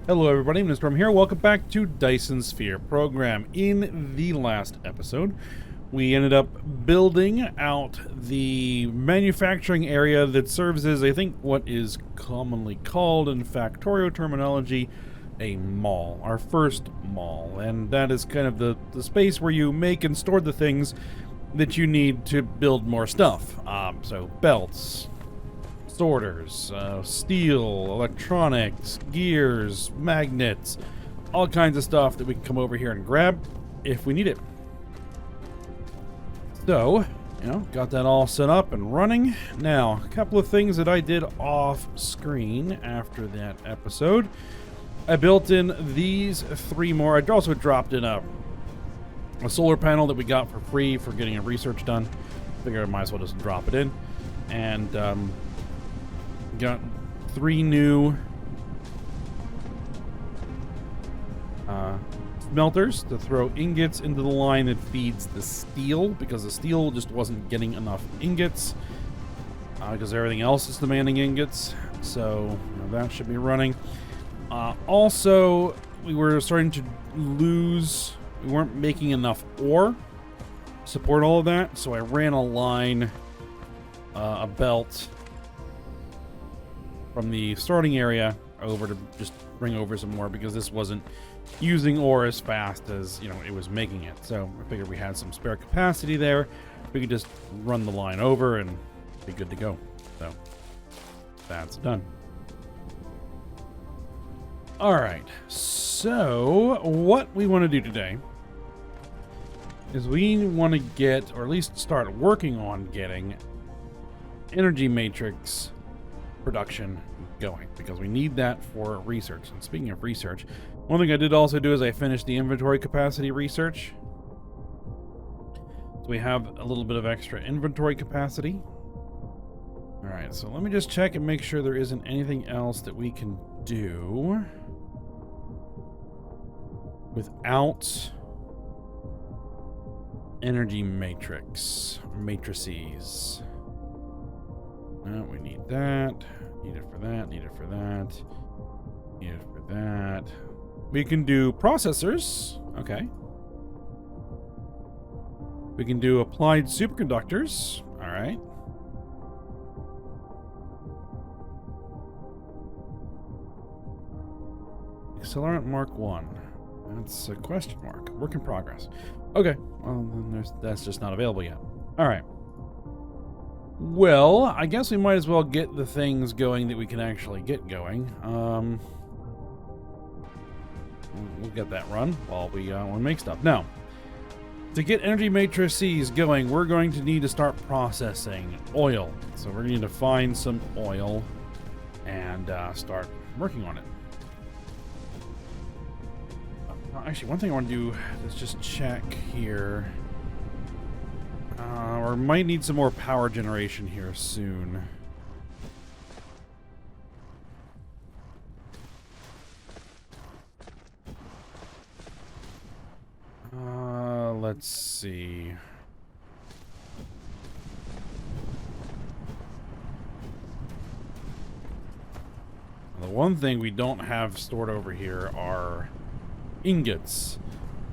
Hello everybody, Mr. Storm here. Welcome back to Dyson Sphere Program. In the last episode, we ended up building out the manufacturing area that serves as, I think, what is commonly called in Factorio terminology, a mall. Our first mall. And that is kind of the space where you make and store the things that you need to build more stuff. So belts, sorters, steel, electronics, gears, magnets, all kinds of stuff that we can come over here and grab if we need it. So, got that all set up and running. Now, a couple of things that I did off screen after that episode. I built in these three more. I also dropped in a solar panel that we got for free for getting a research done. Figured I might as well just drop it in. And, got three new smelters to throw ingots into the line that feeds the steel, because the steel just wasn't getting enough ingots, because everything else is demanding ingots. So that should be running. Also, we were starting to lose, we weren't making enough ore to support all of that, so I ran a line, a belt from the starting area over to just bring over some more, because this wasn't using ore as fast as it was making it. So I figured we had some spare capacity there. We could just run the line over and be good to go. So that's done. All right. So what we want to do today is we want to get, or at least start working on getting, energy matrix production going, because we need that for research. And speaking of research, one thing I did also do is I finished the inventory capacity research. So we have a little bit of extra inventory capacity. All right, so let me just check and make sure there isn't anything else that we can do without energy matrices. No, we need that. Need it for that. Need it for that. Need it for that. We can do processors. Okay. We can do applied superconductors. All right. Accelerant Mark 1. That's a question mark. Work in progress. Okay. Well, then that's just not available yet. All right. Well, I guess we might as well get the things going that we can actually get going. We'll get that run while we make stuff. Now, to get energy matrices going, we're going to need to start processing oil. So we're going to need to find some oil and start working on it. Actually, one thing I want to do is just check here. Or might need some more power generation here soon. Let's see. The one thing we don't have stored over here are ingots,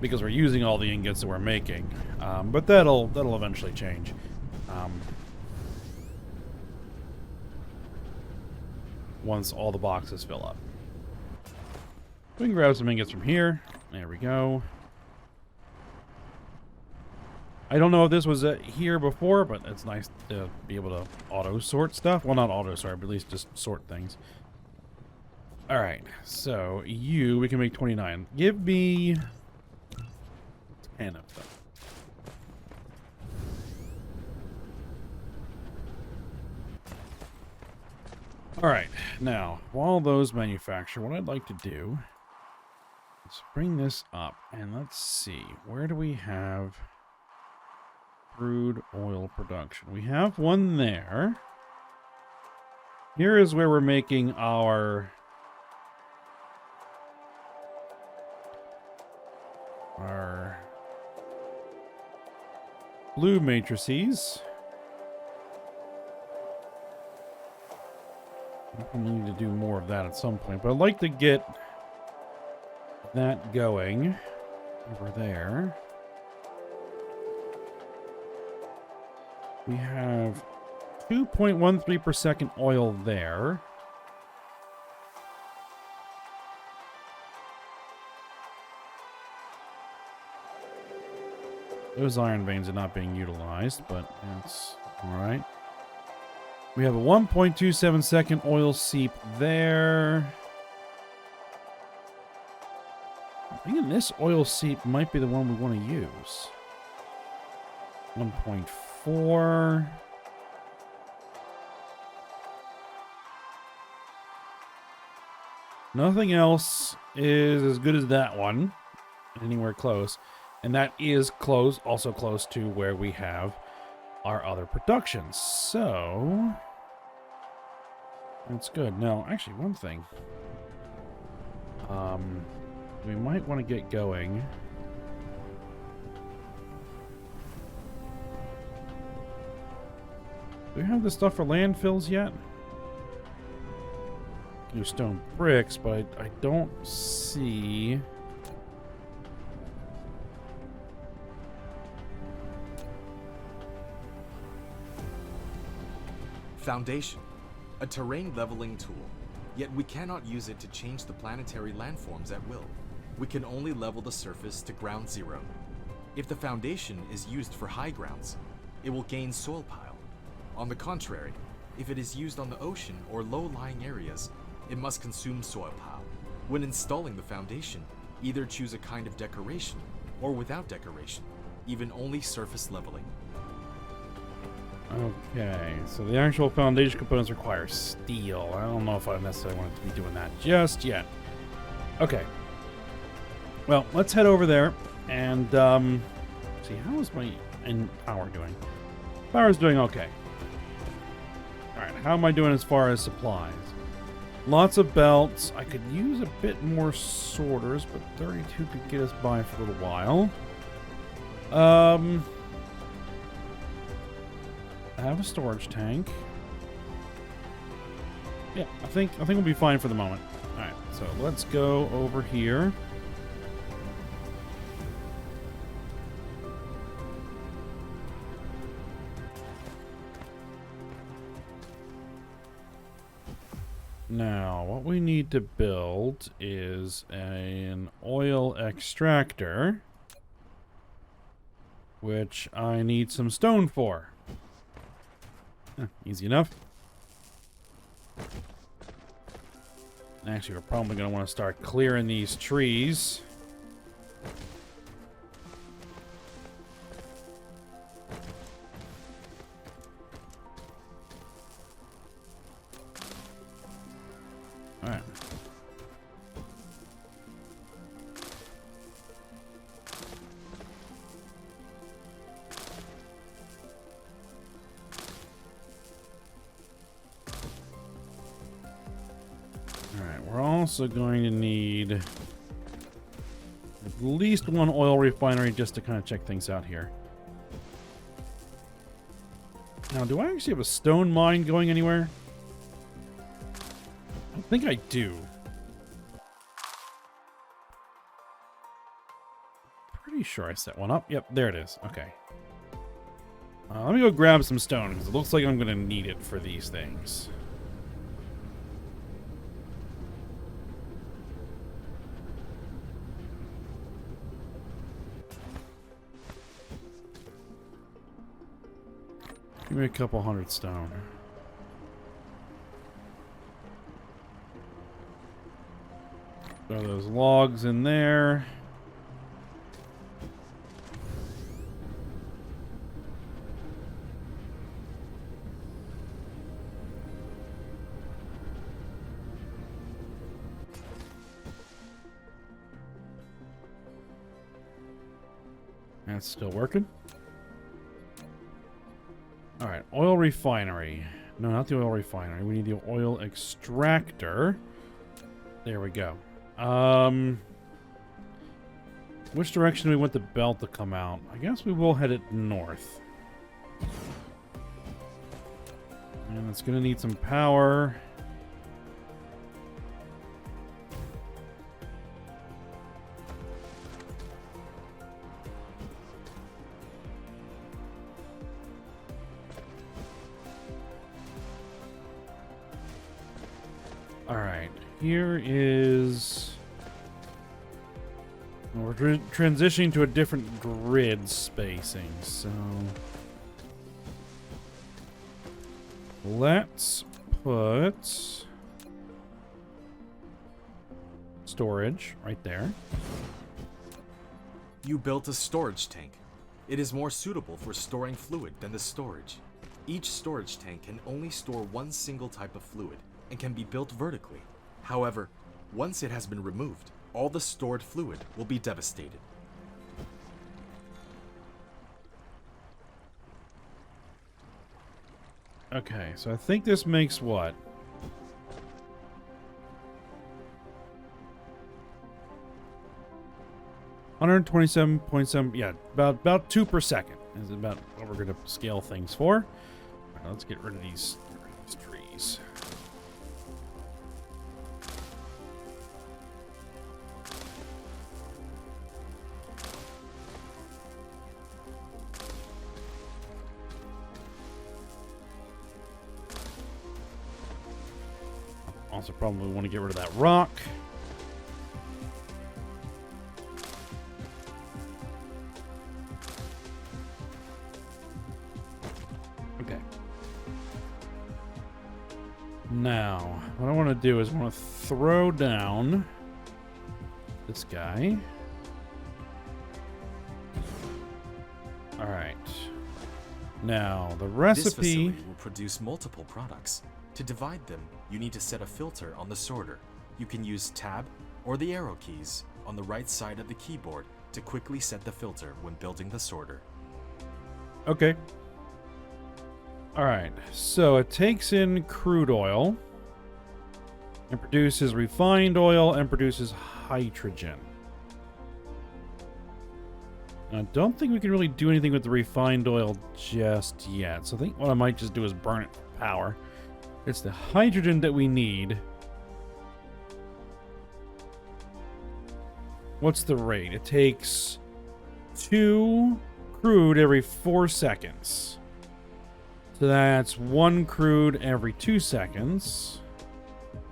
because we're using all the ingots that we're making. But that'll eventually change. Once all the boxes fill up. We can grab some ingots from here. There we go. I don't know if this was here before, but it's nice to be able to auto-sort stuff. Well, not auto-sort, but at least just sort things. Alright, so we can make 29. Give me 10 of them. Alright, now, while those manufacture, what I'd like to do is bring this up, and let's see, where do we have crude oil production? We have one there. Here is where we're making our blue matrices. We need to do more of that at some point, but I'd like to get that going over there. We have 2.13 per second oil there. Those iron veins are not being utilized, but that's alright. We have a 1.27 second oil seep there. I'm thinking this oil seep might be the one we want to use. 1.4. Nothing else is as good as that one. Anywhere close. And that is close, also close to where we have our other productions. So that's good. Now, actually, one thing. We might want to get going. Do we have the stuff for landfills yet? Use stone bricks, but I don't see. Foundation, a terrain leveling tool, yet we cannot use it to change the planetary landforms at will. We can only level the surface to ground zero. If the foundation is used for high grounds, it will gain soil pile. On the contrary, if it is used on the ocean or low-lying areas, it must consume soil pile. When installing the foundation, either choose a kind of decoration or without decoration, even only surface leveling. Okay, so the actual foundation components require steel. I don't know if I necessarily want to be doing that just yet. Okay. Well, let's head over there and see, how is my power doing? Power's doing okay. Alright, how am I doing as far as supplies? Lots of belts. I could use a bit more sorters, but 32 could get us by for a little while. I have a storage tank. Yeah, I think we'll be fine for the moment. Alright, so let's go over here. Now, what we need to build is an oil extractor, which I need some stone for. Easy enough. Actually, we're probably going to want to start clearing these trees. Alright. We're also going to need at least one oil refinery just to kind of check things out here. Now, do I actually have a stone mine going anywhere? I think I do. Pretty sure I set one up. Yep, there it is. Okay. Let me go grab some stone, because it looks like I'm going to need it for these things. Give me a couple hundred stone. Throw those logs in there. That's still working. Alright, oil refinery. No, not the oil refinery. We need the oil extractor. There we go. Which direction do we want the belt to come out? I guess we will head it north. And it's going to need some power. All right, here is... We're transitioning to a different grid spacing, so... Let's put... storage right there. You built a storage tank. It is more suitable for storing fluid than the storage. Each storage tank can only store one single type of fluid and can be built vertically. However, once it has been removed, all the stored fluid will be devastated. Okay, so I think this makes what? $127.7, yeah, about 2 per second is about what we're gonna scale things for. All right, let's get rid of these trees. Also probably want to get rid of that rock. Okay. Now, what I want to do is I want to throw down this guy. All right. Now, the This recipe... facility will produce multiple products. To divide them, you need to set a filter on the sorter. You can use Tab or the arrow keys on the right side of the keyboard to quickly set the filter when building the sorter. Okay. All right. So it takes in crude oil and produces refined oil and produces hydrogen. I don't think we can really do anything with the refined oil just yet. So I think what I might just do is burn it for power. It's the hydrogen that we need. What's the rate? It takes 2 crude every 4 seconds. So that's 1 crude every 2 seconds.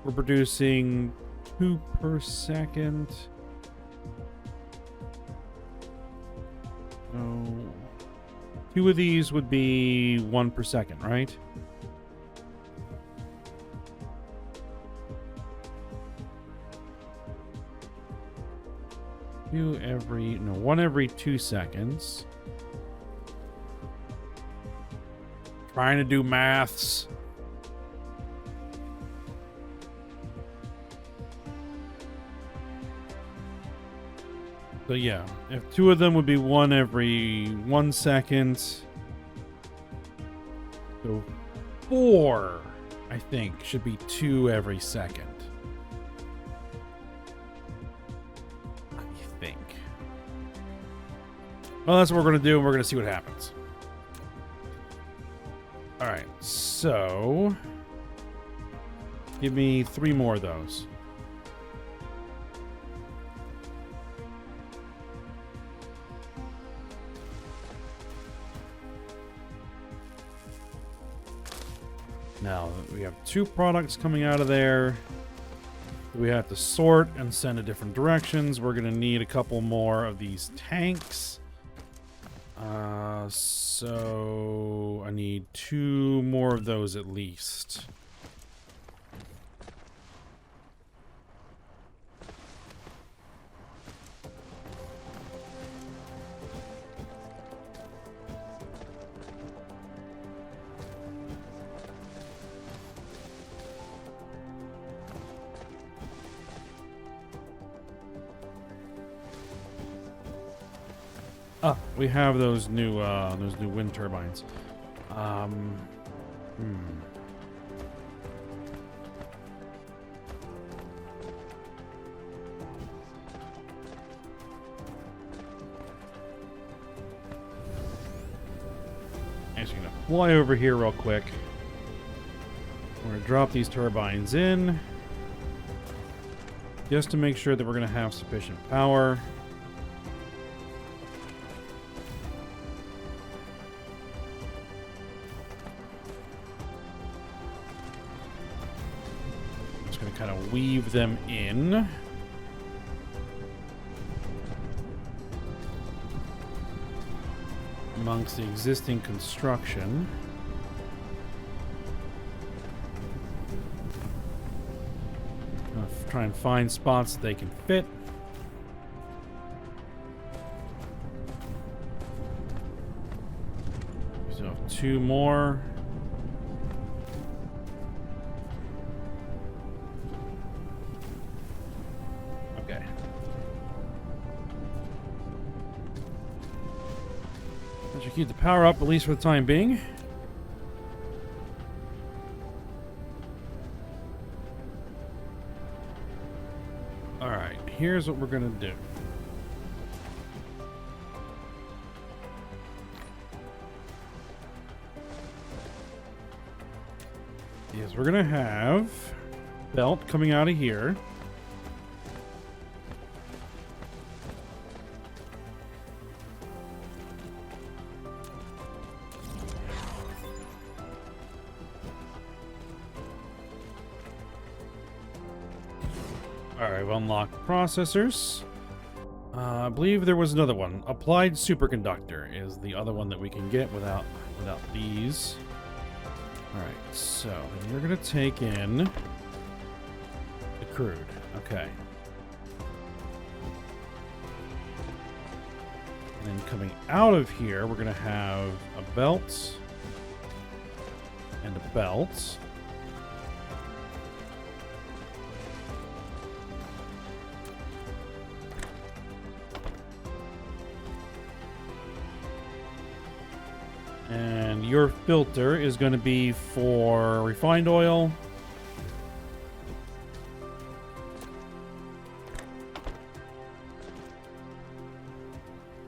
We're producing 2 per second. So 2 of these would be 1 per second, right? One every 2 seconds. Trying to do maths. So yeah, if 2 of them would be 1 every 1 second. So 4, I think, should be 2 every second. Well, that's what we're going to do, and we're going to see what happens. All right, so give me 3 more of those. Now, we have 2 products coming out of there. We have to sort and send in different directions. We're going to need a couple more of these tanks. So I need 2 more of those at least. Ah, we have those new wind turbines. Actually, gonna fly over here real quick. We're gonna drop these turbines in, just to make sure that we're gonna have sufficient power. weave them in. Amongst the existing construction. Try and find spots that they can fit. So 2 more. Okay. That should keep the power up, at least for the time being. Alright, here's what we're gonna do. Is we're gonna have belt coming out of here. Alright, we've unlocked processors. I believe there was another one. Applied superconductor is the other one that we can get without these. Alright, so we're gonna take in the crude. Okay. And then coming out of here, we're gonna have a belt and a belt. And your filter is going to be for refined oil.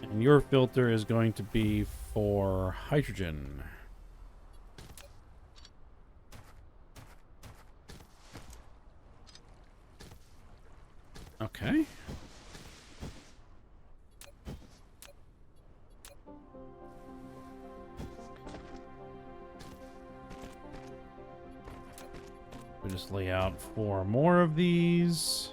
And your filter is going to be for hydrogen. Okay. We just lay out 4 more of these.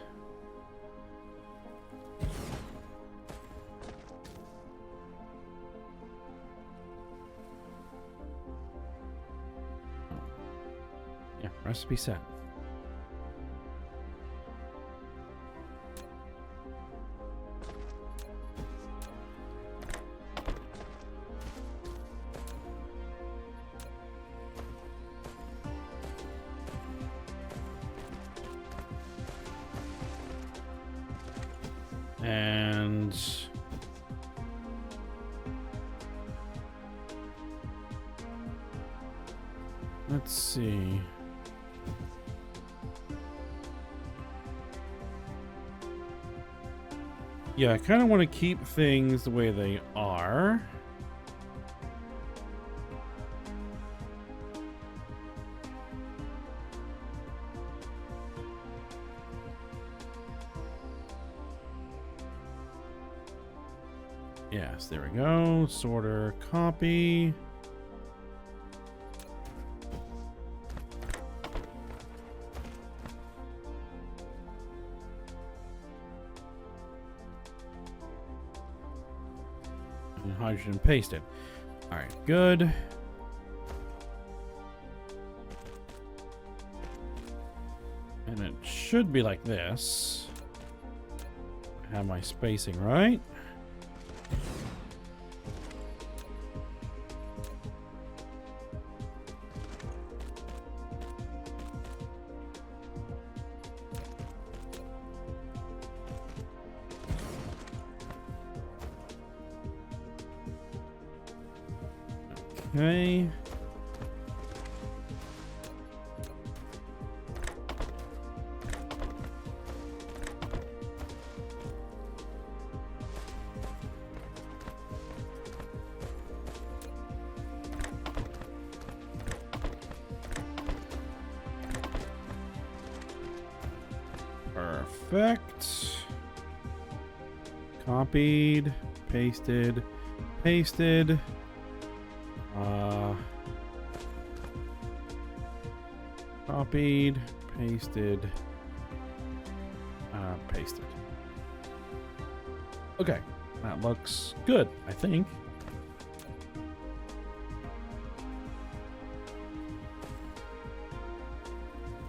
Yeah, recipe set. And let's see. Yeah, I kind of want to keep things the way they are. Yes, there we go. Sorter, copy. And hydrogen pasted. All right, good. And it should be like this. Have my spacing right. Okay. Perfect. Copied, pasted, pasted. Copied, pasted, Paste it. Okay, that looks good, I think.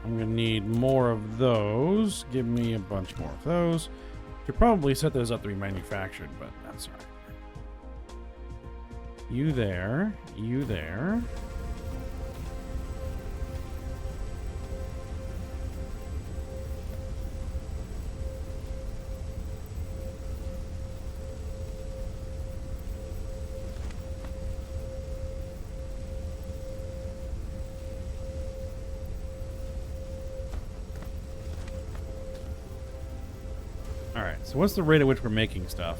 I'm gonna need more of those. Give me a bunch more of those. Should probably set those up to be manufactured, but that's all right. You there. You there. Alright, so what's the rate at which we're making stuff?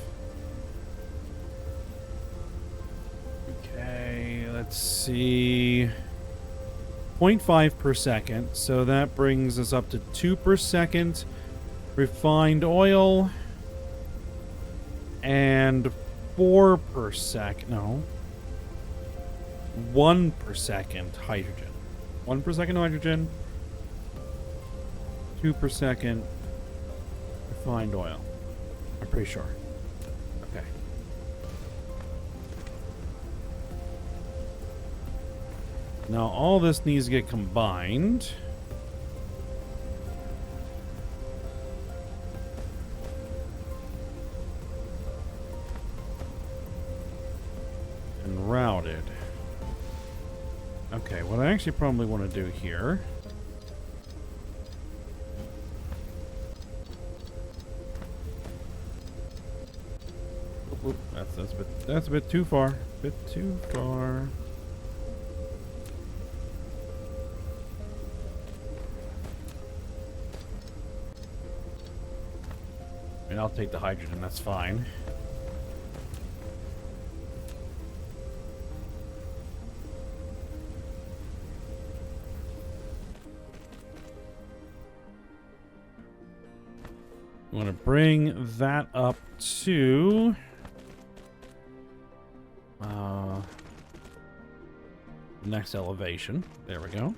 Okay, let's see. 0.5 per second, so that brings us up to 2 per second refined oil and 4 per second. No. 1 per second hydrogen. 1 per second hydrogen, 2 per second refined oil. I'm pretty sure. Okay. Now all this needs to get combined. And routed. Okay, what I actually probably want to do here. Oop, that's a bit too far. Bit too far. And I'll take the hydrogen, that's fine. I want to bring that up to next elevation. There we go.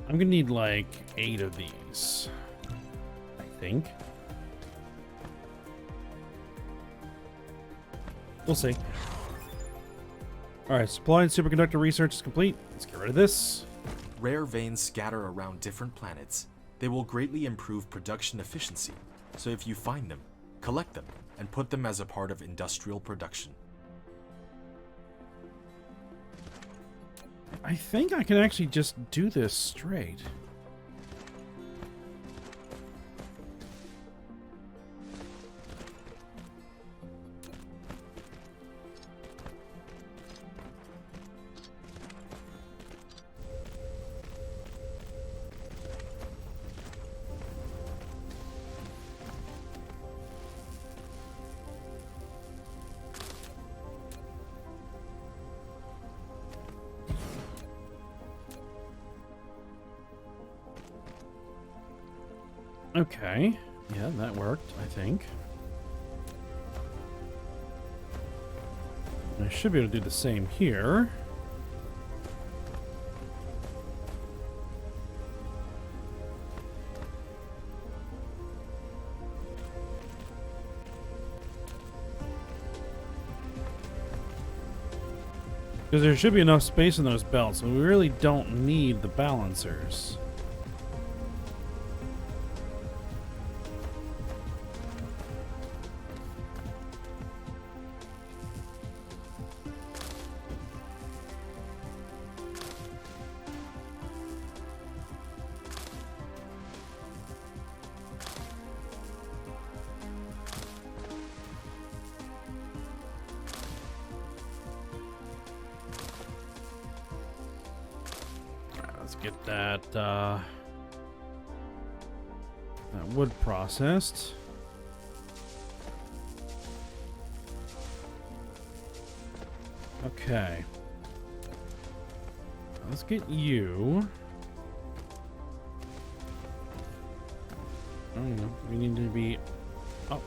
I'm gonna need like 8 of these, I think. We'll see. Alright, supply and superconductor research is complete. Let's get rid of this. Rare veins scatter around different planets. They will greatly improve production efficiency, so if you find them, collect them, and put them as a part of industrial production. I think I can actually just do this straight. Okay. Yeah, that worked, I think. I should be able to do the same here. Because there should be enough space in those belts, and we really don't need the balancers. Get that wood processed. Okay. Let's get you. I don't know. We need to be up.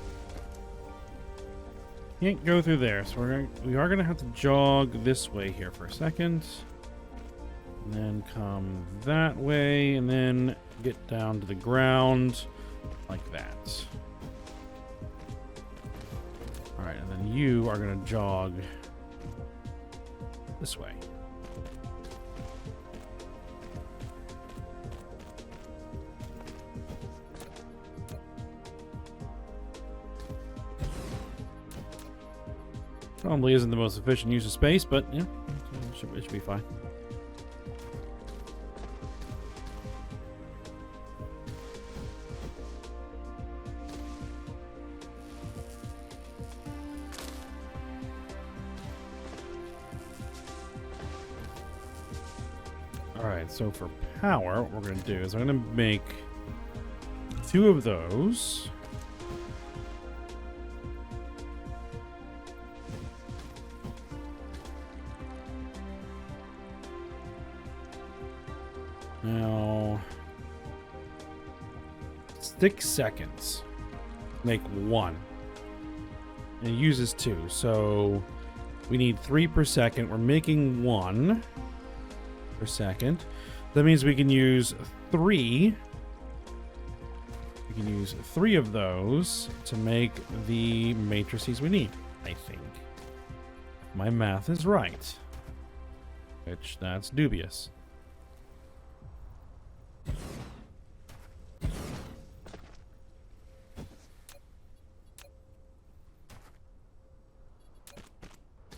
Can't go through there, so we are gonna have to jog this way here for a second. And then come that way, and then get down to the ground like that. Alright, and then you are gonna jog this way. Probably isn't the most efficient use of space, but yeah, it should be fine. Alright, so for power, what we're going to do is I'm going to make 2 of those. Now, 6 seconds. Make 1. And it uses 2, so we need 3 per second. We're making 1 per second. That means we can use 3. We can use 3 of those to make the matrices we need, I think. My math is right. Which, that's dubious.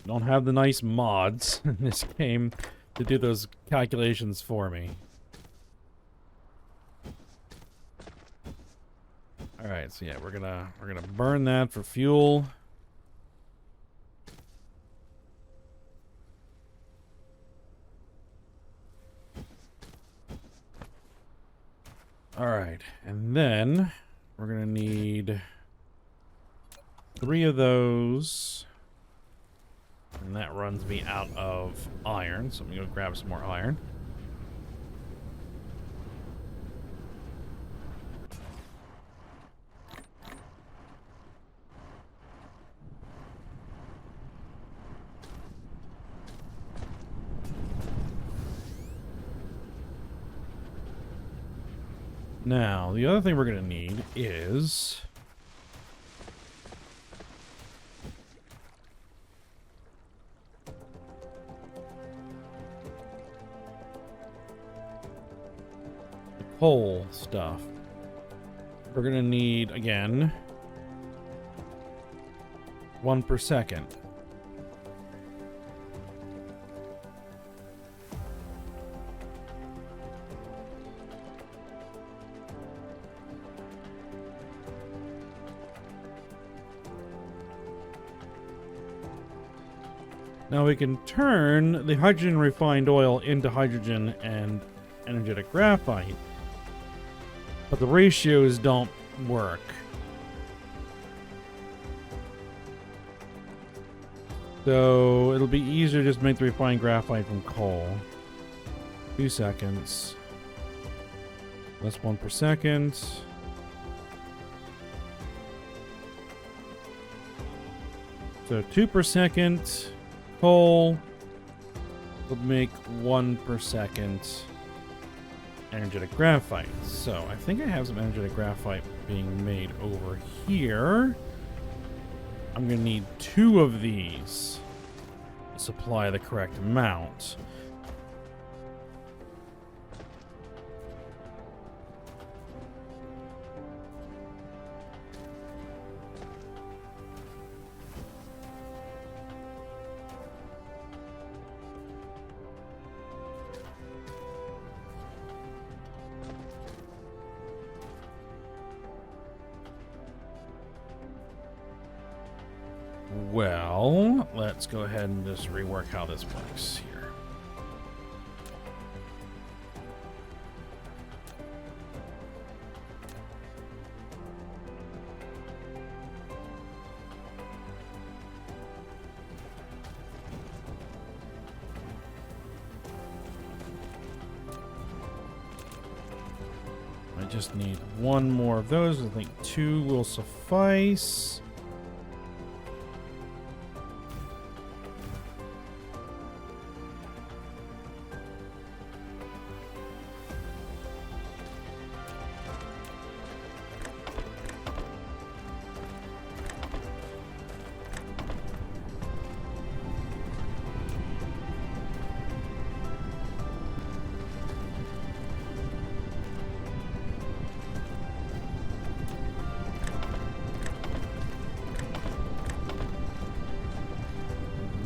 Don't have the nice mods in this game to do those calculations for me. All right, so yeah, we're gonna burn that for fuel. All right, and then we're gonna need 3 of those. And that runs me out of iron, so I'm going to go grab some more iron. Now, the other thing we're going to need is coal stuff. We're gonna need, again, 1 per second. Now we can turn the hydrogen refined oil into hydrogen and energetic graphite, but the ratios don't work. So it'll be easier to just make the refined graphite from coal. 2 seconds. That's 1 per second. So 2 per second. Coal will make 1 per second energetic graphite. So I think I have some energetic graphite being made over here. I'm going to need 2 of these to supply the correct amount. Well, let's go ahead and just rework how this works here. just need one more of those. I think 2 will suffice.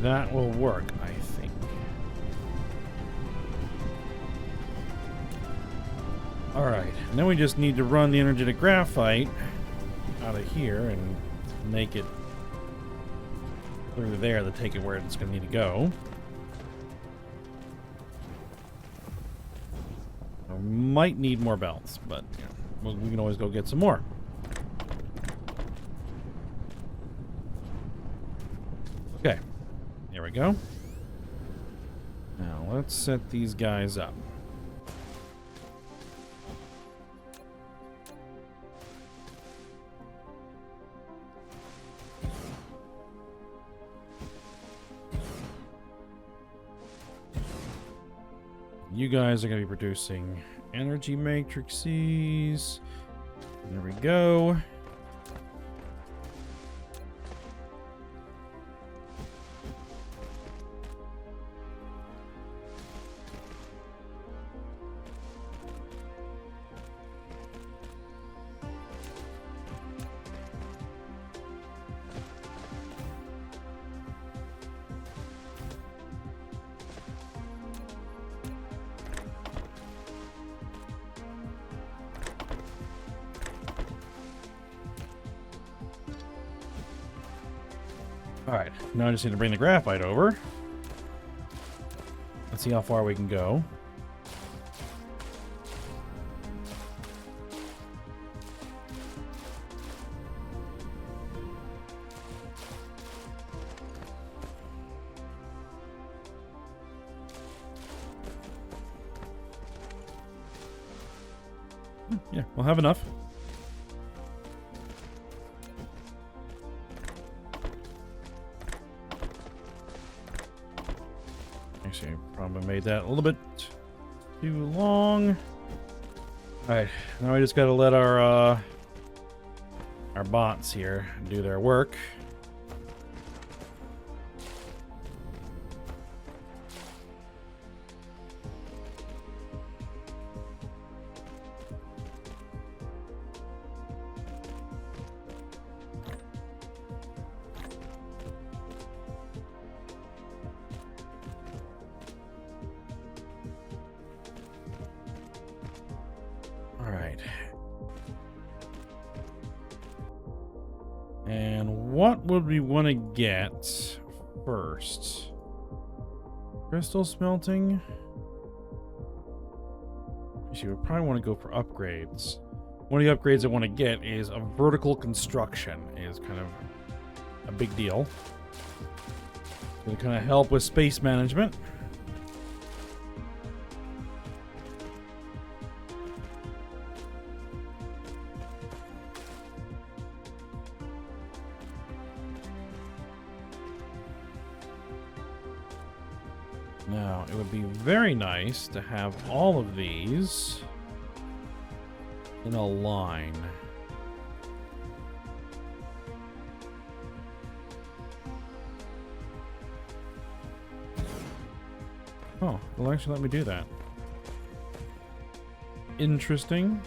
That will work, I think. Alright, and then we just need to run the energetic graphite out of here and make it through there to take it where it's going to need to go. I might need more belts, but you know, we can always go get some more. Okay. There we go. Now let's set these guys up. You guys are going to be producing energy matrices. There we go. Alright, now I just need to bring the graphite over. Let's see how far we can go. Yeah, we'll have enough. Actually, probably made that a little bit too long. Alright, now we just gotta let our bots here do their work. Alright. And what would we want to get first? Crystal smelting? Actually, we probably want to go for upgrades. One of the upgrades I want to get is a vertical construction. Is kind of a big deal. It's going to kind of help with space management. Now, it would be very nice to have all of these in a line. Oh, it'll actually let me do that. Interesting.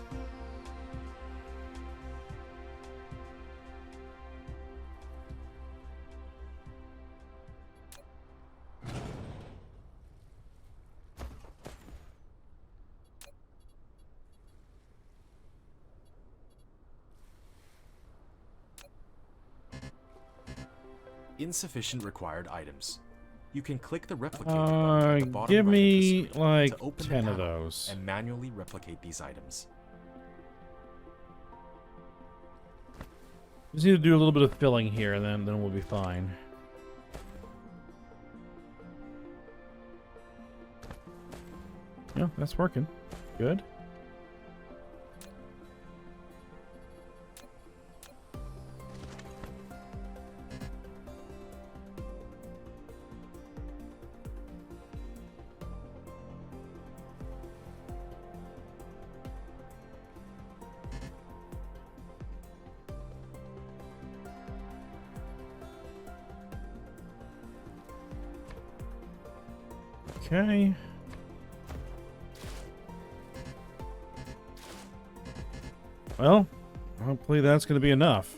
Insufficient required items. You can click the replicate button at the bottom give right me of the screen like to open 10 the of panel those. and manually replicate these items. Just need to do a little bit of filling here, and then we'll be fine. Yeah, that's working. Good. Okay. Well, hopefully that's going to be enough.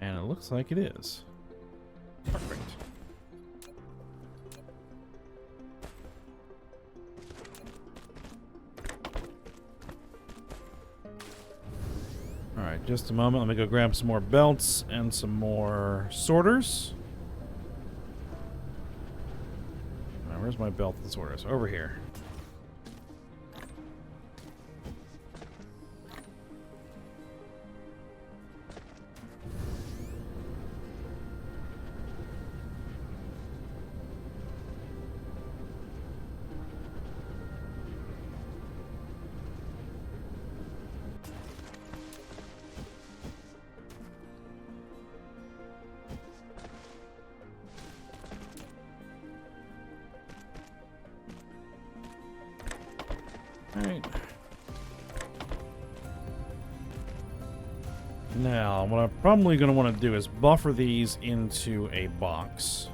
And it looks like it is. Perfect. Alright, just a moment. Let me go grab some more belts and some more sorters. Alright, where's my belt and sorters? Over here. Alright. Now, what I'm probably going to want to do is buffer these into a box.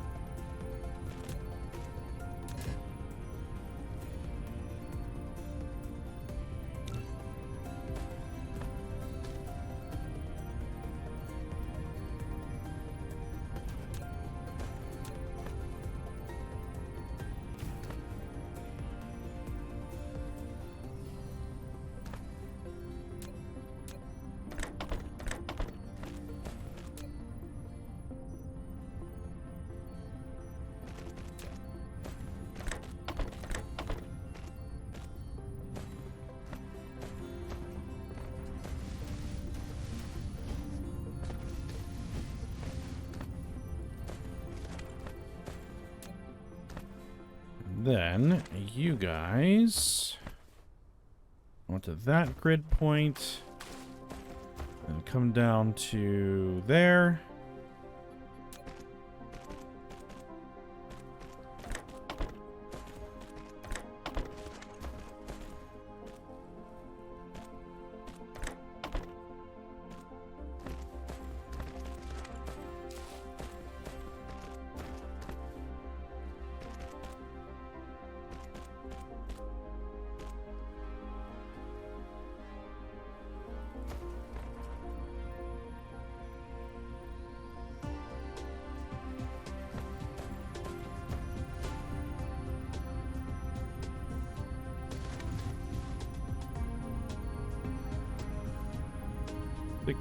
Then you guys onto that grid point and come down to there.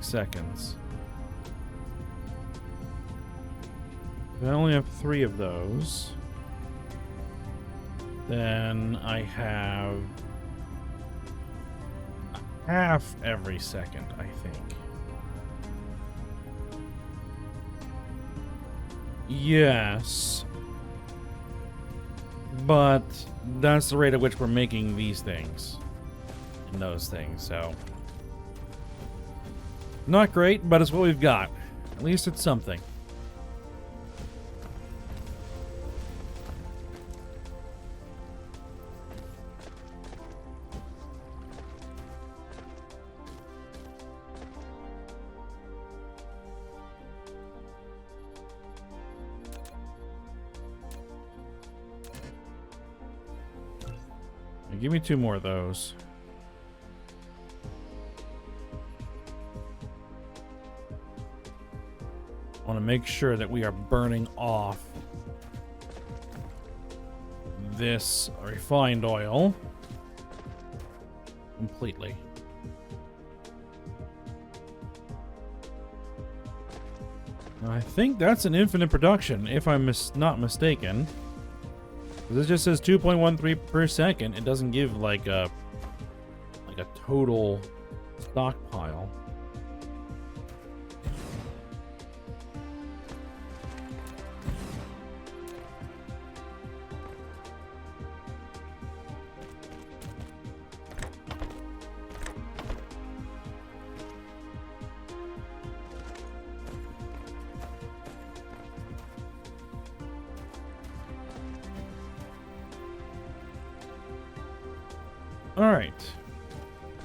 Seconds. If I only have 3 of those, then I have half every second, I think. Yes. But that's the rate at which we're making these things and those things, so not great, but it's what we've got. At least it's something. Give me 2 more of those. I want to make sure that we are burning off this refined oil completely. I think that's an infinite production, if I'm not mistaken. This just says 2.13 per second. It doesn't give like a total stockpile. All right.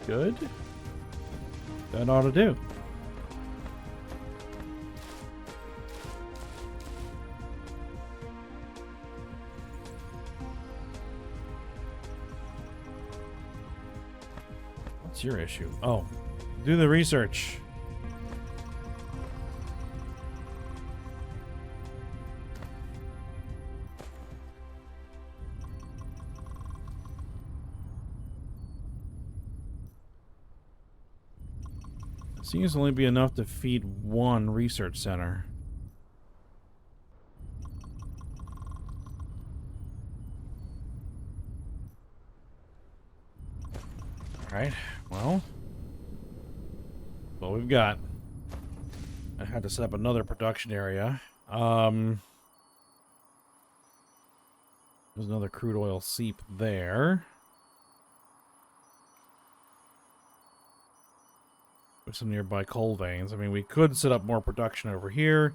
Good. That ought to do. What's your issue? Oh, do the research. Seems to only be enough to feed one research center. Alright, well, what we've got. I had to set up another production area. There's another crude oil seep there. With some nearby coal veins. I mean, we could set up more production over here.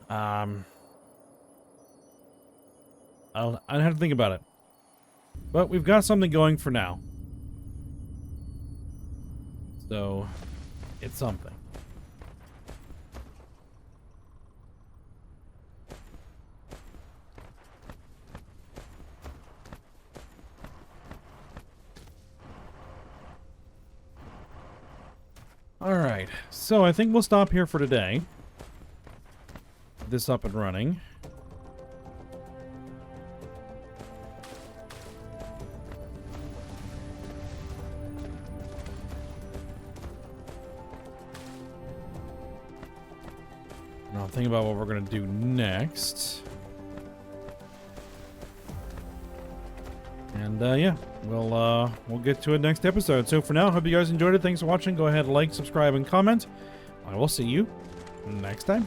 I'd have to think about it. But we've got something going for now. So, it's something. Alright, so I think we'll stop here for today. Get this up and running. And I'll think about what we're going to do next. And yeah, we'll get to it next episode. So for now, hope you guys enjoyed it. Thanks for watching. Go ahead, like, subscribe, and comment. I will see you next time.